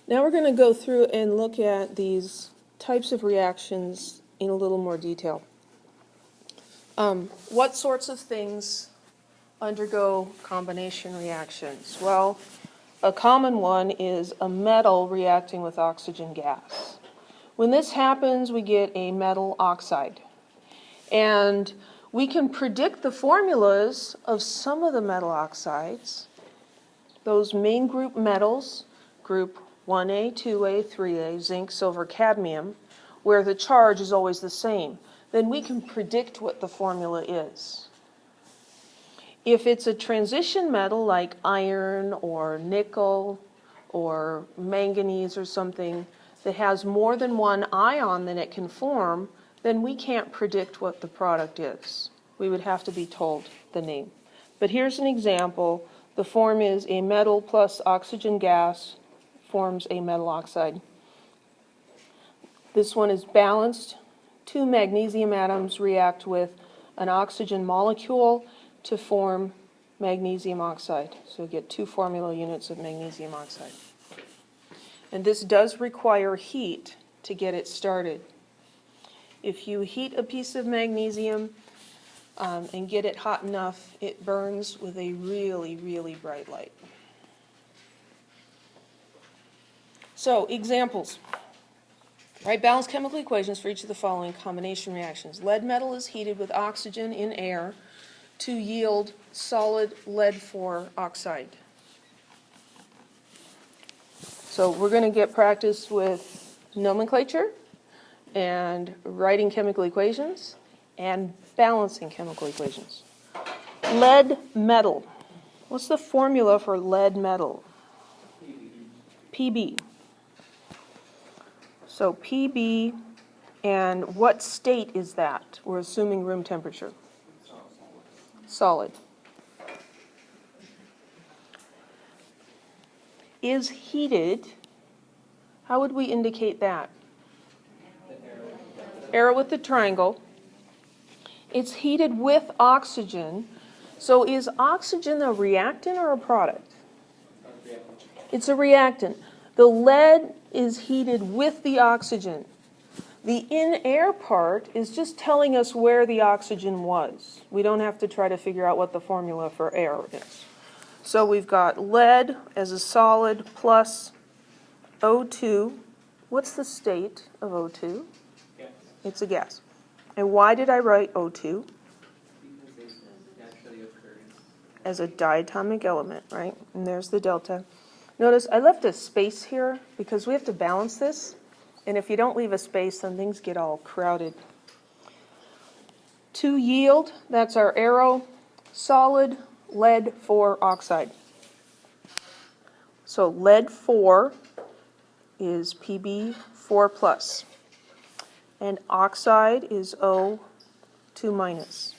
Now we're going to go through and look at these types of reactions in a little more detail. What sorts of things undergo combination reactions? Well, a common one is a metal reacting with oxygen gas. When this happens, we get a metal oxide. And we can predict the formulas of some of the metal oxides. Those main group metals, group 1A, 2A, 3A, zinc, silver, cadmium, where the charge is always the same, then we can predict what the formula is. If it's a transition metal like iron or nickel or manganese or something that has more than one ion that it can form, then we can't predict what the product is. We would have to be told the name. But here's an example. The form is a metal plus oxygen gas forms a metal oxide. This one is balanced. 2 magnesium atoms react with an oxygen molecule to form magnesium oxide. So you get 2 formula units of magnesium oxide. And this does require heat to get it started. If you heat a piece of magnesium and get it hot enough, it burns with a really, really bright light. So, examples. Write balanced chemical equations for each of the following combination reactions. Lead metal is heated with oxygen in air to yield solid lead-4 oxide. So we're going to get practice with nomenclature and writing chemical equations and balancing chemical equations. Lead metal. What's the formula for lead metal? Pb. So Pb, and what state is that? We're assuming room temperature. Solid. Is heated. How would we indicate that? Arrow with the triangle. It's heated with oxygen. So is oxygen a reactant or a product? It's a reactant. The lead is heated with the oxygen. The in-air part is just telling us where the oxygen was. We don't have to try to figure out what the formula for air is. So we've got lead as a solid plus O2. What's the state of O2? Gas. It's a gas. And why did I write O2? Because it's naturally occurring. As a diatomic element, right? And there's the delta. Notice I left a space here because we have to balance this. And if you don't leave a space, then things get all crowded. To yield, that's our arrow, solid lead-4 oxide. So lead-4 is Pb4 plus. And oxide is O2 minus.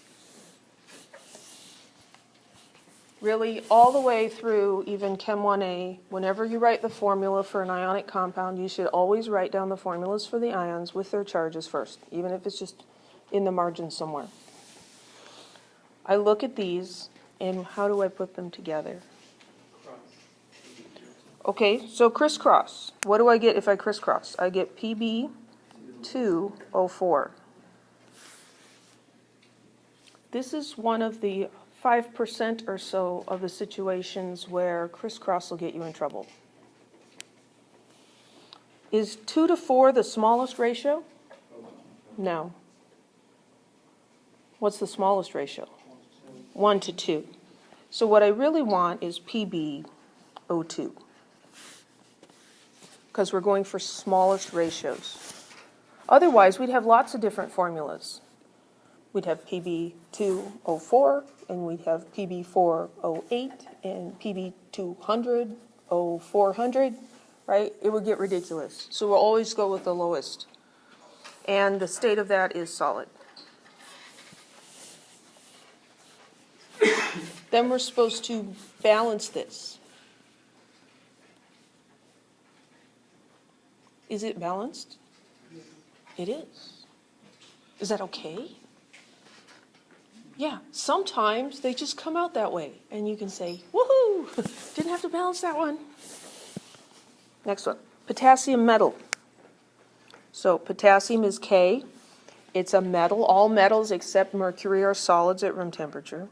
Really, all the way through even Chem 1A, whenever you write the formula for an ionic compound, you should always write down the formulas for the ions with their charges first, even if it's just in the margin somewhere. I look at these, and how do I put them together? Okay, so crisscross. What do I get if I crisscross? I get Pb2O4. This is one of the 5% or so of the situations where crisscross will get you in trouble. Is 2 to 4 the smallest ratio? No. What's the smallest ratio? 1 to 2. So what I really want is PbO2, because we're going for smallest ratios. Otherwise, we'd have lots of different formulas. We'd have Pb2O4, and we'd have Pb4O8, and Pb200O400, right? It would get ridiculous. So we'll always go with the lowest. And the state of that is solid. Then we're supposed to balance this. Is it balanced? It is. Is that okay? Yeah, sometimes they just come out that way, and you can say, woohoo, didn't have to balance that one. Next one. Potassium metal. So potassium is K. It's a metal. All metals except mercury are solids at room temperature.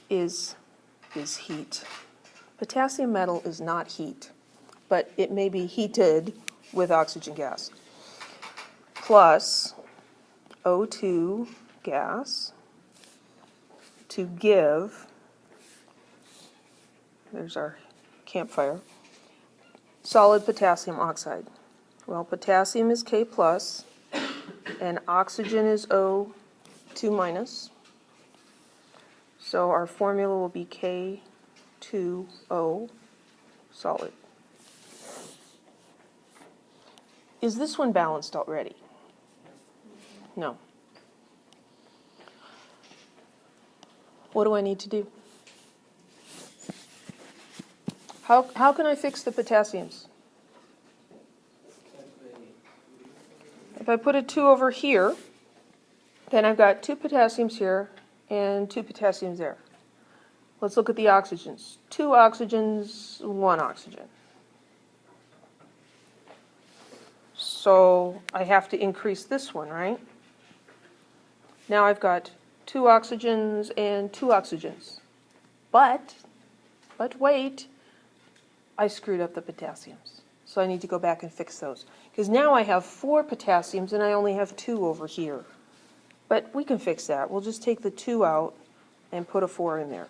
Is heat. Potassium metal is not heat, but it may be heated with oxygen gas. Plus O2 gas to give, there's our campfire, solid potassium oxide. Well, potassium is K plus, and oxygen is O2 minus. So our formula will be K2O solid. Is this one balanced already? No. What do I need to do? How can I fix the potassiums? If I put a 2 over here, then I've got 2 potassiums here and 2 potassiums there. Let's look at the oxygens. 2 oxygens, 1 oxygen. So I have to increase this one, right? Now I've got 2 oxygens and 2 oxygens. But wait, I screwed up the potassiums. So I need to go back and fix those. Because now I have 4 potassiums and I only have 2 over here. But we can fix that. We'll just take the 2 out and put a 4 in there.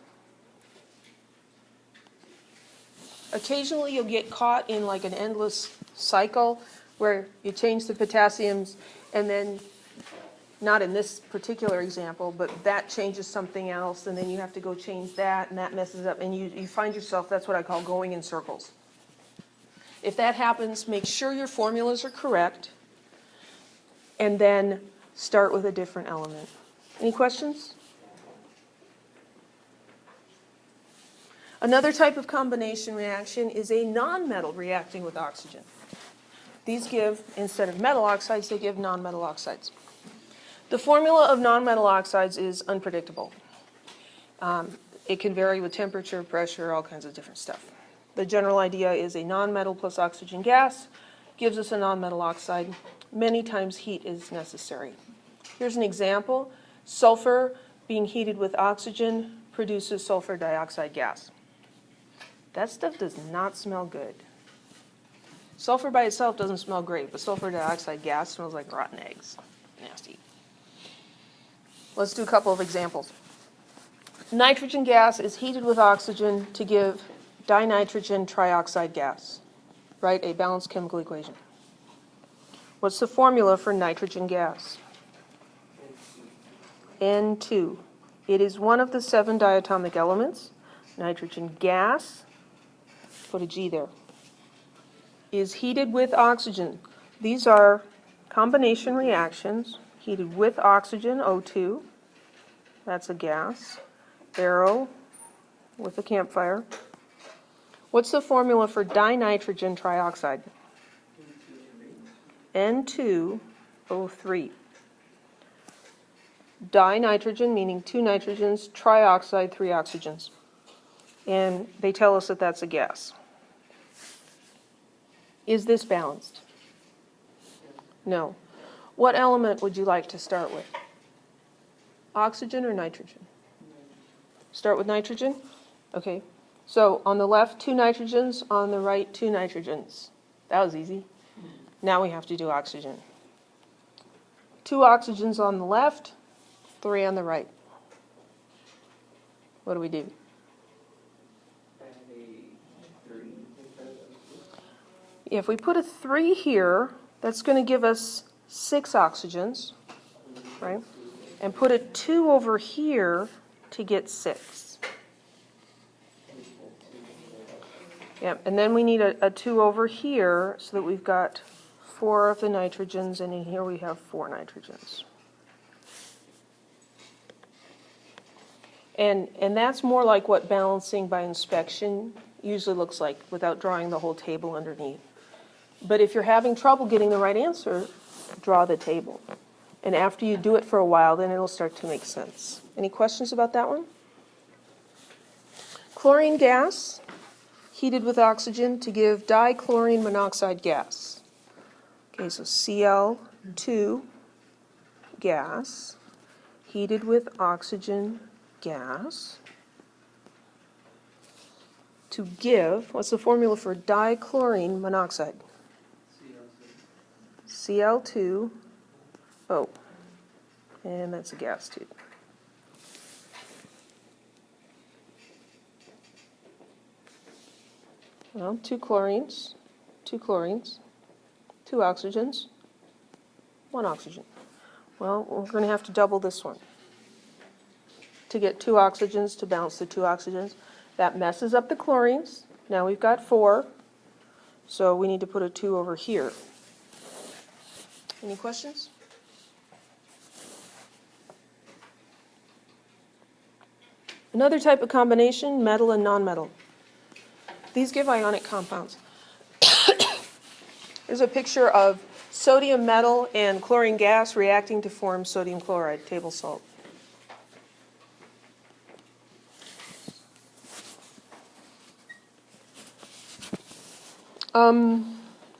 Occasionally you'll get caught in like an endless cycle where you change the potassiums and then, not in this particular example, but that changes something else and then you have to go change that and that messes up and you find yourself, that's what I call going in circles. If that happens, make sure your formulas are correct and then start with a different element. Any questions? Another type of combination reaction is a nonmetal reacting with oxygen. These give, instead of metal oxides, they give nonmetal oxides. The formula of nonmetal oxides is unpredictable. It can vary with temperature, pressure, all kinds of different stuff. The general idea is a nonmetal plus oxygen gas gives us a nonmetal oxide. Many times heat is necessary. Here's an example. Sulfur being heated with oxygen produces sulfur dioxide gas. That stuff does not smell good. Sulfur by itself doesn't smell great, but sulfur dioxide gas smells like rotten eggs. Nasty. Let's do a couple of examples. Nitrogen gas is heated with oxygen to give dinitrogen trioxide gas. Write a balanced chemical equation. What's the formula for nitrogen gas? N2. It is one of the 7 diatomic elements. Nitrogen gas, put a G there, is heated with oxygen. These are combination reactions. Heated with oxygen, O2, that's a gas. Arrow with a campfire. What's the formula for dinitrogen trioxide? N2O3. Dinitrogen, meaning 2 nitrogens, trioxide, 3 oxygens. And they tell us that that's a gas. Is this balanced? No. What element would you like to start with? Oxygen or nitrogen? Start with nitrogen? Okay. So on the left, 2 nitrogens. On the right, 2 nitrogens. That was easy. Now we have to do oxygen. 2 oxygens on the left, 3 on the right. What do we do? If we put a 3 here, that's going to give us 6 oxygens, right? And put a 2 over here to get 6. Yep, and then we need a 2 over here so that we've got 4 of the nitrogens, and in here we have 4 nitrogens. And that's more like what balancing by inspection usually looks like without drawing the whole table underneath. But if you're having trouble getting the right answer, draw the table. And after you do it for a while, then it'll start to make sense. Any questions about that one? Chlorine gas, heated with oxygen to give dichlorine monoxide gas. Okay, so Cl2 gas heated with oxygen gas to give, what's the formula for dichlorine monoxide? Cl2O. And that's a gas tube. Well, two chlorines, two oxygens, one oxygen. Well, we're going to have to double this one to get two oxygens to balance the two oxygens. That messes up the chlorines. Now we've got 4, so we need to put a 2 over here. Any questions? Another type of combination, metal and nonmetal. These give ionic compounds. Here's a picture of sodium metal and chlorine gas reacting to form sodium chloride, table salt.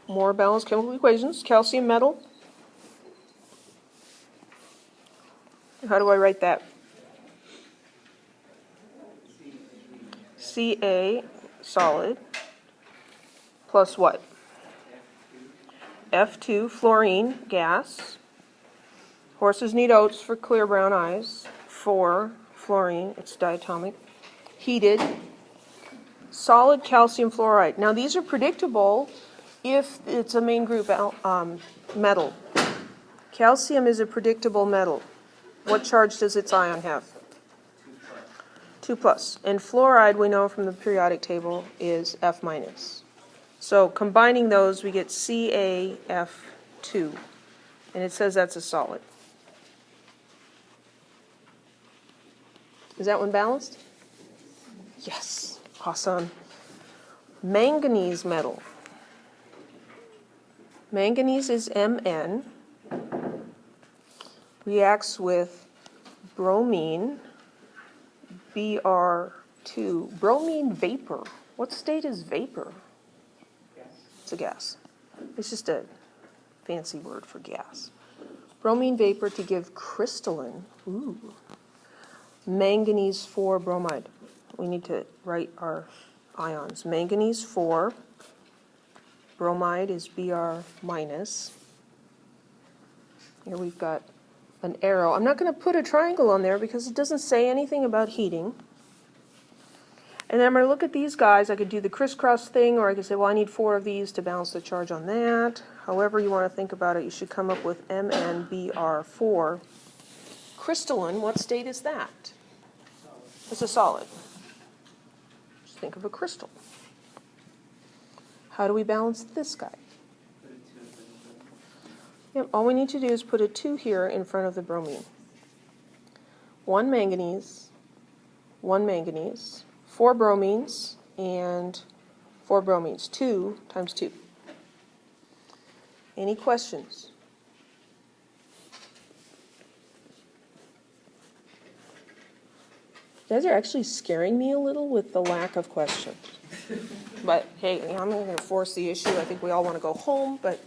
More balanced chemical equations. Calcium metal. How do I write that? Ca solid plus what? F2 fluorine gas. Horses need oats for clear brown eyes. 4 fluorine, it's diatomic. Heated. Solid calcium fluoride. Now these are predictable if it's a main group metal. Calcium is a predictable metal. What charge does its ion have? 2 plus. And fluoride, we know from the periodic table, is F minus. So combining those, we get CaF2. And it says that's a solid. Is that one balanced? Yes. Awesome. Manganese metal. Manganese is Mn. Reacts with bromine, Br2. Bromine vapor. What state is vapor? Gas. It's a gas. It's just a fancy word for gas. Bromine vapor to give crystalline. Ooh. Manganese 4 bromide. We need to write our ions. Manganese 4. Bromide is Br minus. Here we've got an arrow. I'm not going to put a triangle on there because it doesn't say anything about heating. And then I'm going to look at these guys. I could do the crisscross thing, or I could say, well, I need 4 of these to balance the charge on that. However you want to think about it, you should come up with MnBr4. Crystalline, what state is that? Solid. It's a solid. Just think of a crystal. How do we balance this guy? Put a 2 in front of it. Yep, all we need to do is put a 2 here in front of the bromine. 1 manganese, 4 bromines, and 4 bromines. 2 times 2. Any questions? You guys are actually scaring me a little with the lack of questions. But hey, I'm not going to force the issue. I think we all want to go home, but